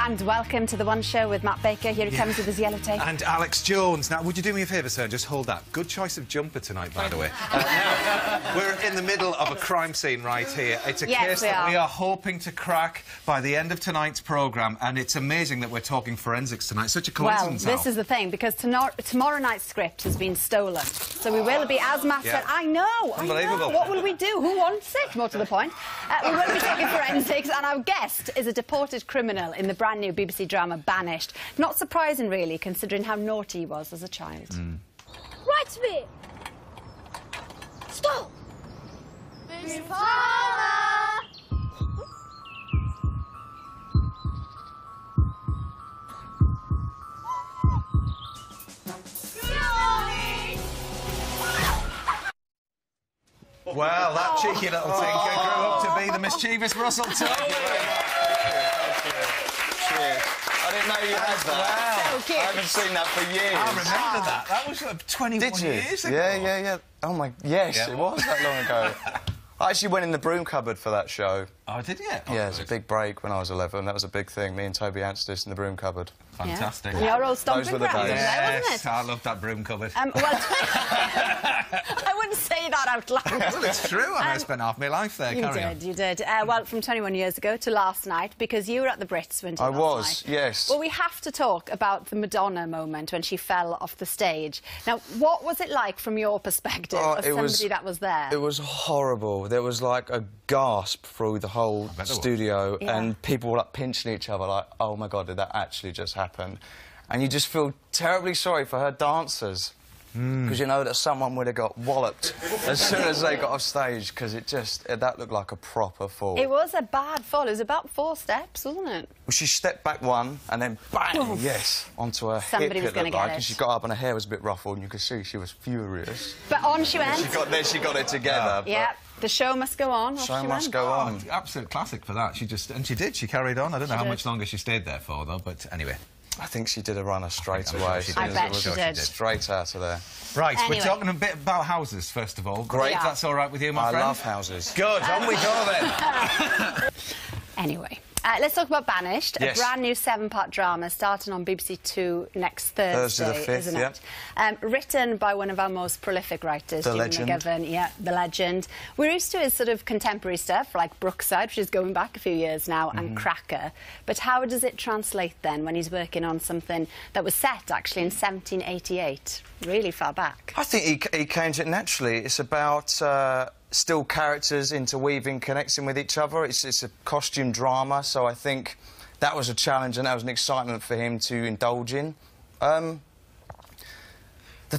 And welcome to The One Show with Matt Baker. Here he comes with his yellow tape. And Alex Jones. Now, would you do me a favour, sir, and just hold that? Good choice of jumper tonight, by the way. We're in the middle of a crime scene right here. It's a case that we are hoping to crack by the end of tonight's programme, and it's amazing that we're talking forensics tonight. Such a coincidence. Well, this is the thing, because tomorrow night's script has been stolen. So we will be, as Matt said, I know. Unbelievable. What will we do? Who wants it? More to the point. We will be talking forensics, and our guest is a deported criminal in the brand new BBC drama Banished. Not surprising, really, considering how naughty he was as a child. Right me! Stop! Miss Farmer! Well, that cheeky little tinker grew up to be the mischievous Russell Tovey. Cheers. I didn't know you had that. So cute. I haven't seen that for years. I remember that. That was 21 years ago. Yeah. Oh, my... Yes, Yeah. It was that long ago. I actually went in the broom cupboard for that show. Oh, did you? Oh, Yeah, it was a big break when I was 11. That was a big thing. Me and Toby Anstis in the broom cupboard. Fantastic. You're all stomping Those were the grounds, days. there, wasn't it? I love that broom cupboard. Well, I wouldn't say that out loud. Well, it's true. I spent half my life there. You did. Well, from 21 years ago to last night, because you were at the Brits, weren't you, I last was, night? yes. Well, we have to talk about the Madonna moment when she fell off the stage. Now, what was it like from your perspective, as somebody that was there? It was horrible. There was, like, a gasp through the whole studio, and people were, like, pinching each other, like, oh, my God, did that actually just happen? And you just feel terribly sorry for her dancers. Because you know that someone would have got walloped as soon as they got off stage, because that looked like a proper fall. It was a bad fall. It was about 4 steps, wasn't it? Well, she stepped back one, and then bang, yes, onto her Somebody hip, was going to get it. and she got up and her hair was a bit ruffled, and you could see she was furious. But on she went. She got it together. Yeah, the show must go on. Show must go on. Absolute classic for that. She did. She carried on. I don't know how much longer she stayed there for, though, but anyway. I think she did a runner straight away. I bet she did. Straight out of there. Right, Anyway. we're talking a bit about houses, first of all. Great. If that's all right with you, my friend? I love houses. Good, on we go then. Anyway, let's talk about Banished, a brand new 7-part drama starting on BBC Two next Thursday, the 5th, isn't it? Written by one of our most prolific writers, The Jim legend. McGovern. Yeah, the legend. We're used to his sort of contemporary stuff, like Brookside, which is going back a few years now, and Cracker. But how does it translate, then, when he's working on something that was set, actually, in 1788? Really far back. I think he came to it naturally. It's about still characters interweaving, connecting with each other. It's a costume drama, so I think that was a challenge and that was an excitement for him to indulge in. The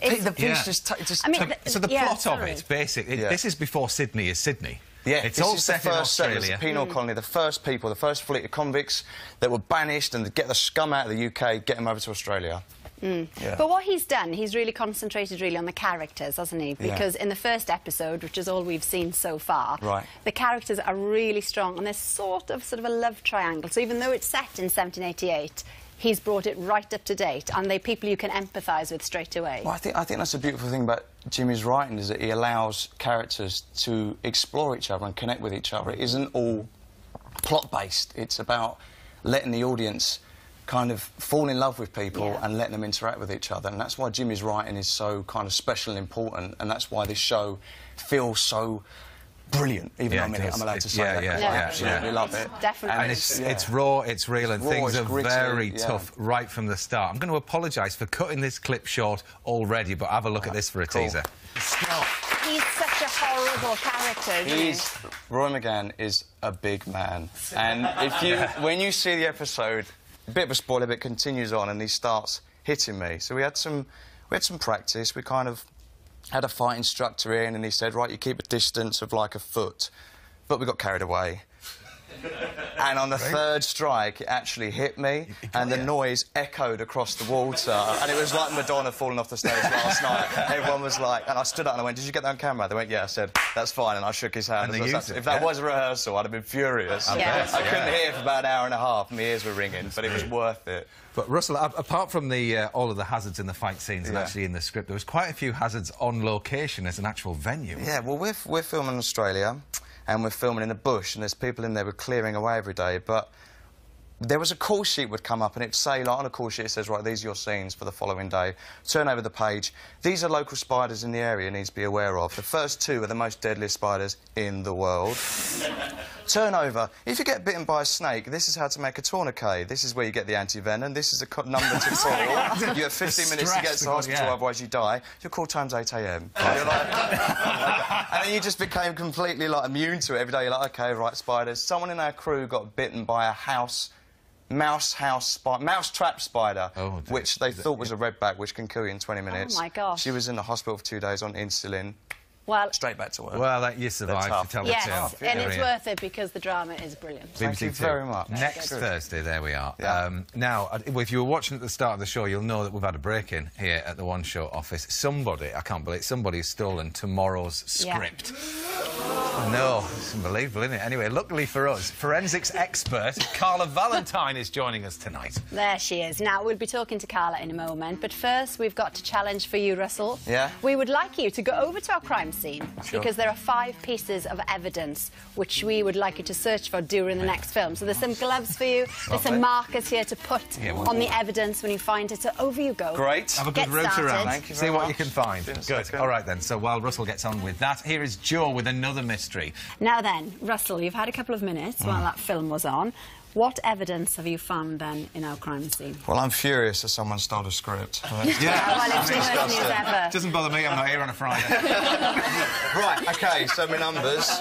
piece just... So the plot of it, basically, this is before Sydney is Sydney. Yeah, it's all set in Australia. The penal colony, the first people, the first fleet of convicts that were banished, and to get the scum out of the UK, get them over to Australia. But what he's done, he's really concentrated on the characters, hasn't he? Because in the first episode, which is all we've seen so far, the characters are really strong, and there's sort of a love triangle. So even though it's set in 1788, he's brought it right up to date, and they're people you can empathise with straight away. Well, I think that's the beautiful thing about Jimmy's writing, is that he allows characters to explore each other and connect with each other. It isn't all plot-based. It's about letting the audience kind of fall in love with people and letting them interact with each other. And that's why Jimmy's writing is so kind of special and important, and that's why this show feels so brilliant, even though I'm allowed to say that. I absolutely love it. Definitely. And it's raw, it's real, and things are very tough right from the start. I'm going to apologise for cutting this clip short already, but have a look at this for a teaser. He's such a horrible character, isn't he? Roy McGann is a big man. And when you see the episode, a bit of a spoiler, but it continues on, and he starts hitting me. So we had some practice. We kind of had a fight instructor in, and he said, right, you keep a distance of like a foot. But we got carried away. And on the third strike, it actually hit me, and the noise echoed across the water. And it was like Madonna falling off the stage last night. Everyone was like... And I stood up and I went, did you get that on camera? They went, yeah. I said, that's fine. And I shook his hand. If that was a rehearsal, I'd have been furious. I couldn't hear for about an hour and a half. My ears were ringing, but it was worth it. But, Russell, apart from all of the hazards in the fight scenes and actually in the script, there was quite a few hazards on location as an actual venue. Yeah, well, we're filming in Australia, and we're filming in the bush, and there's people in there we're clearing away every day, but there was a call sheet would come up and it'd say, like, on a call sheet, it says, right, these are your scenes for the following day. Turn over the page. These are local spiders in the area you need to be aware of. The first 2 are the most deadliest spiders in the world. Turn over. If you get bitten by a snake, this is how to make a tourniquet. This is where you get the anti-venom. This is a number to call. You have 15 minutes to get to the hospital, otherwise you die. Your call time's 8 a.m. And then you just became completely, like, immune to it every day. You're like, OK, right, spiders. Someone in our crew got bitten by a mouse trap spider, which they thought was a redback, which can kill you in 20 minutes. Oh, my gosh. She was in the hospital for 2 days on insulin. Well, straight back to work. Well, you survived to tell the tale. Yes, and it's worth it because the drama is brilliant. Thank you very much. Next Thursday, there we are. Yeah. Now, if you were watching at the start of the show, you'll know that we've had a break-in here at the One Show office. Somebody, I can't believe it, somebody has stolen tomorrow's script. No, it's unbelievable, isn't it? Anyway, luckily for us, forensics expert Carla Valentine is joining us tonight. There she is. Now, we'll be talking to Carla in a moment, but first we've got a challenge for you, Russell. Yeah? We would like you to go over to our crime scene, sure, because there are 5 pieces of evidence which we would like you to search for during the next film. So there's some gloves for you, there's some markers here to put on the evidence when you find it, so over you go. Great. Have a good route around. Thank you See very what much. you can find. Good. All right, then. So while Russell gets on with that, here is Joe with another mystery. Now then, Russell, you've had a couple of minutes while that film was on. What evidence have you found, then, in our crime scene? Well, I'm furious that someone stole a script. Well, it's the worst news ever. Doesn't bother me, I'm not here on a Friday. Right, OK, so my numbers.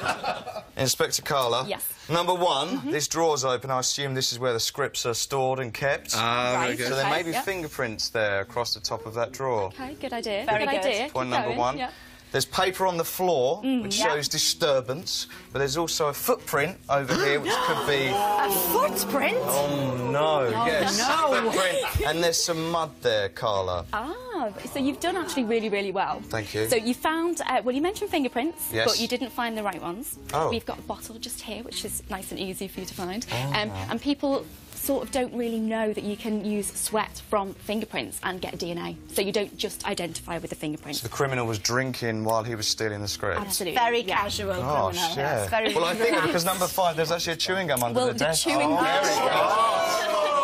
Inspector Carla. Yes. Number 1, this drawer's open. I assume this is where the scripts are stored and kept. Right, so there may be fingerprints there across the top of that drawer. OK, good idea. Very good. idea. Point Keep number going. 1. Yeah. There's paper on the floor, which shows disturbance, but there's also a footprint over here, which could be... A footprint? Oh, no, yes. No. Footprint. And there's some mud there, Carla. Ah, so you've done actually really, really well. Thank you. So you found, well, you mentioned fingerprints, Yes. but you didn't find the right ones. Oh. We've got a bottle just here, which is nice and easy for you to find. And people sort of don't really know that you can use sweat from fingerprints and get DNA. So you don't just identify with the fingerprints. So the criminal was drinking while he was stealing the script. Absolutely. Very casual criminal. Gosh, Yes, very well, I think relaxed. because number 5, there's actually a chewing gum under the desk. Chewing gum.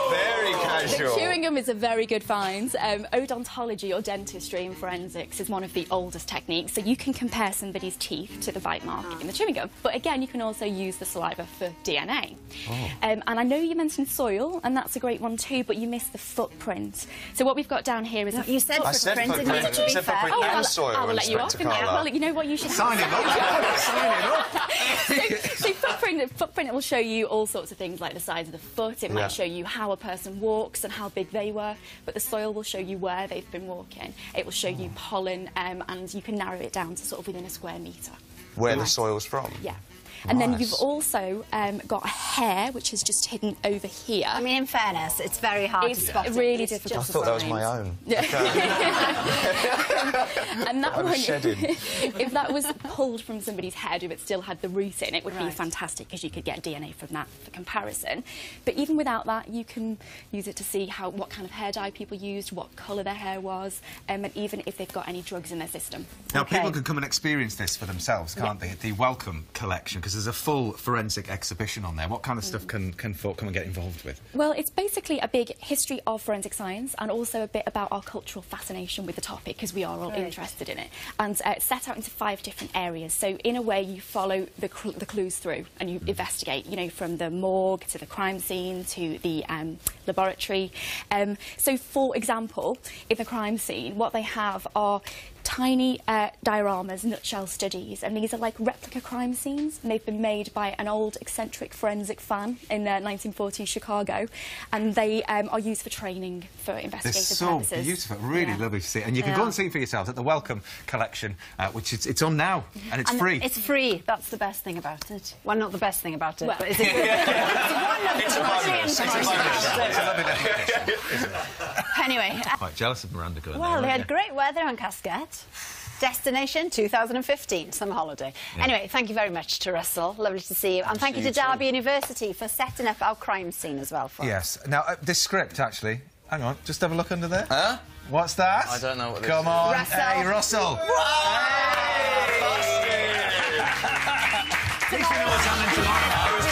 Very casual. The chewing gum is a very good find. Odontology or dentistry in forensics is one of the oldest techniques, so you can compare somebody's teeth to the bite mark in the chewing gum. But again, you can also use the saliva for DNA. And I know you mentioned soil, and that's a great one too, but you missed the footprint. So what we've got down here is You said footprint, didn't you, to be fair? footprint and soil, I will let you off. Inspector Carla. Well, you know what, you should Sign it up. Sign it up. So footprint will show you all sorts of things, like the size of the foot. It might show you how a person walks and how big they were, but the soil will show you where they've been walking. It will show you pollen, and you can narrow it down to sort of within a square metre. Where the soil's from. Yeah. And then you've also got a hair, which is just hidden over here. I mean, in fairness, it's very hard to spot. It's really It's difficult just to I thought that was find. my own. Yeah. And that I'm one, shedding. if that was pulled from somebody's head, if it still had the root in, it would be fantastic because you could get DNA from that for comparison. But even without that, you can use it to see what kind of hair dye people used, what colour their hair was, and even if they've got any drugs in their system. Now, people can come and experience this for themselves, can't they? The Welcome collection, because there's a full forensic exhibition on there. What kind of stuff can folk come and get involved with? Well, it's basically a big history of forensic science and also a bit about our cultural fascination with the topic, because we are all interested in it. And it's set out into 5 different areas. So, in a way, you follow the clues through and you investigate, you know, from the morgue to the crime scene to the laboratory. So, for example, in the crime scene, what they have are tiny dioramas, nutshell studies, and these are like replica crime scenes, and they've been made by an old eccentric forensic fan in 1940s Chicago, and they are used for training for investigative purposes. They're so beautiful, really lovely to see, and you can go and see for yourselves at the Welcome collection, which it's on now, and it's free. It's free. That's the best thing about it. Well, not the best thing about it, Well, but it's a bonus. It's a lovely dedication, isn't it? Anyway. Quite jealous of Miranda going Well, there, they aren't had great weather on Casquette. Destination 2015, summer holiday. Yeah. Anyway, thank you very much to Russell. Lovely to see you. And thank you to Derby University for setting up our crime scene as well for us. Yes. Now, this script, actually... Hang on, just have a look under there. Huh? What's that? I don't know what this Come is. on. Russell. Hey, Russell. Hey! At least we know what's happening tomorrow.